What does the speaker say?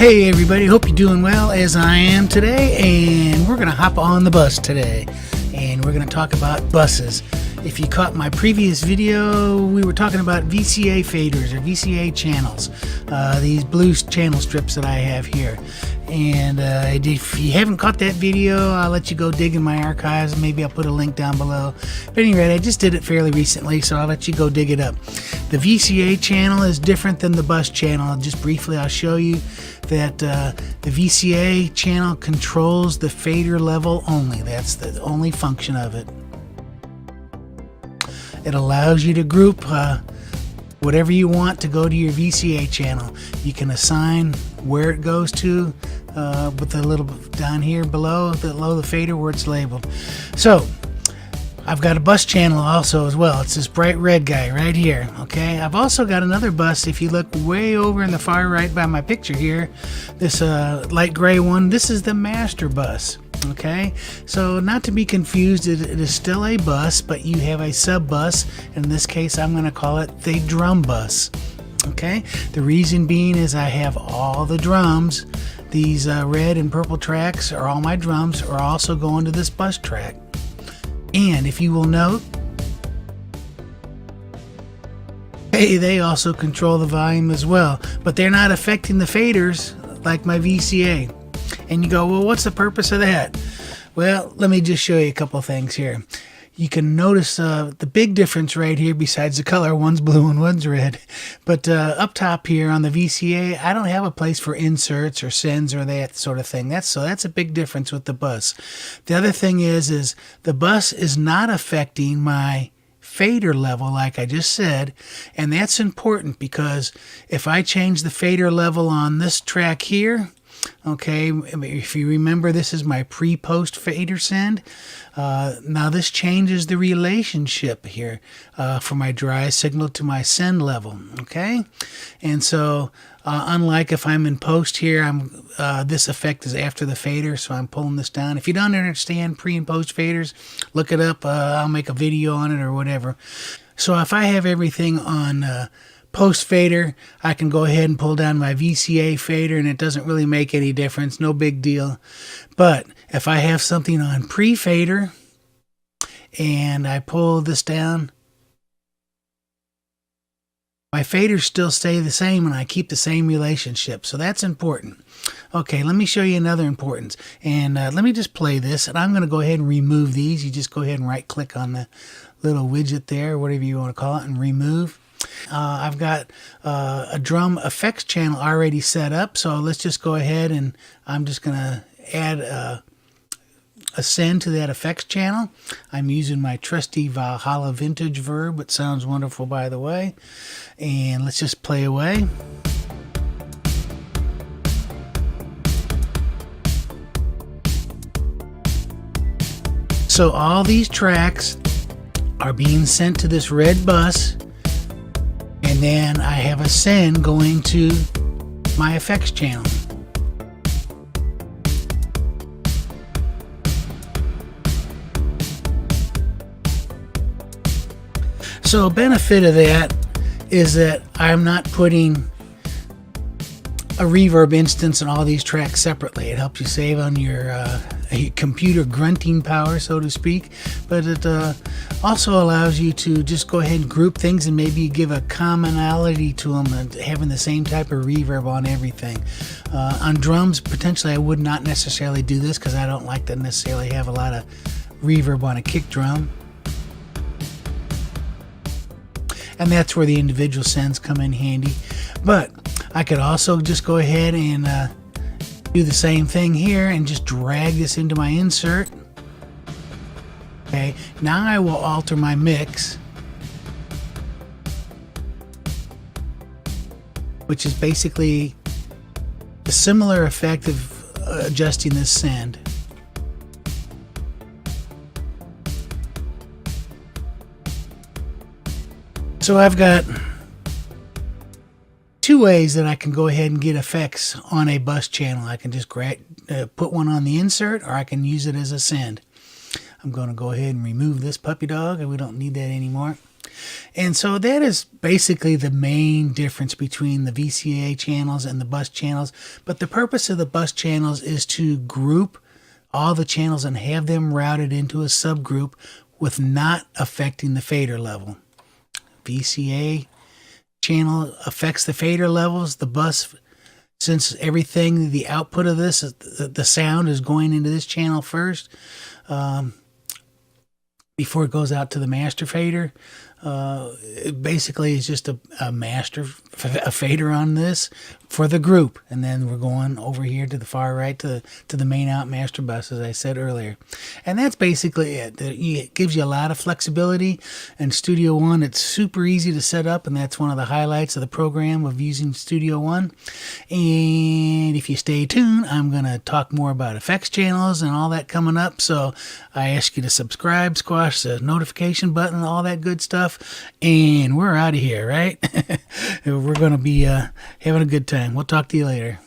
Hey everybody, hope you're doing well as I am today, and we're going to hop on the bus today and we're going to talk about buses. If you caught my previous video, we were talking about VCA faders or VCA channels, these blue channel strips that I have here. And if you haven't caught that video, I'll let you go dig in my archives, and maybe I'll put a link down below. But anyway, I just did it fairly recently, so I'll let you go dig it up. The VCA channel is different than the bus channel. Just briefly, I'll show you that the VCA channel controls the fader level only. That's the only function of it. It allows you to group whatever you want to go to your VCA channel. You can assign where it goes to with the little down here below the fader where it's labeled. So I've got a bus channel also as well. It's this bright red guy right here. Okay, I've also got another bus. If you look way over in the far right by my picture here, this light gray one, this is the master bus. Okay, so not to be confused, it is still a bus, but you have a sub bus. In this case, I'm going to call it the drum bus. Okay, the reason being is I have all the drums. These red and purple tracks are all my drums, are also going to this bus track. And if you will note, they also control the volume as well, but they're not affecting the faders like my VCA. And you go, well, what's the purpose of that? Well, let me just show you a couple things here. You can notice the big difference right here besides the color. One's blue and one's red. But up top here on the VCA, I don't have a place for inserts or sends or that sort of thing. So that's a big difference with the bus. The other thing is the bus is not affecting my fader level like I just said, and that's important because if I change the fader level on this track here, okay, if you remember, this is my pre-post fader send. Now this changes the relationship here from my dry signal to my send level. Okay, and so unlike if I'm in post here, this effect is after the fader, so I'm pulling this down. If you don't understand pre and post faders, look it up. I'll make a video on it or whatever. So if I have everything on post fader, I can go ahead and pull down my VCA fader and it doesn't really make any difference, no big deal. But if I have something on pre fader and I pull this down, my faders still stay the same and I keep the same relationship. So that's important. Okay, let me show you another importance. And let me just play this, and I'm going to go ahead and remove these. You just go ahead and right click on the little widget there, whatever you want to call it, and remove. I've got a drum effects channel already set up, so let's just go ahead and I'm just going to add a send to that effects channel. I'm using my trusty Valhalla vintage verb. It sounds wonderful, by the way. And let's just play away. So all these tracks are being sent to this red bus, and then I have a send going to my effects channel. So a benefit of that is that I'm not putting a reverb instance on all these tracks separately. It helps you save on your computer grunting power, so to speak, but it also allows you to just go ahead and group things and maybe give a commonality to them and having the same type of reverb on everything. On drums, potentially I would not necessarily do this because I don't like to necessarily have a lot of reverb on a kick drum. And that's where the individual sends come in handy. But I could also just go ahead and do the same thing here and just drag this into my insert. Okay, now I will alter my mix, which is basically a similar effect of adjusting this send. So I've got two ways that I can go ahead and get effects on a bus channel. I can just put one on the insert, or I can use it as a send. I'm going to go ahead and remove this puppy dog, and we don't need that anymore. And so that is basically the main difference between the VCA channels and the bus channels. But the purpose of the bus channels is to group all the channels and have them routed into a subgroup with not affecting the fader level. VCA channel affects the fader levels. The bus, since everything, the output of this, the sound is going into this channel first before it goes out to the master fader. It basically is just a master fader on this for the group, and then we're going over here to the far right to the main out master bus, as I said earlier. And that's basically it. It gives you a lot of flexibility. And Studio One, it's super easy to set up, and that's one of the highlights of the program of using Studio One. And if you stay tuned, I'm going to talk more about effects channels and all that coming up. So I ask you to subscribe, squash the notification button, all that good stuff. And we're out of here, right? We're going to be having a good time. We'll talk to you later.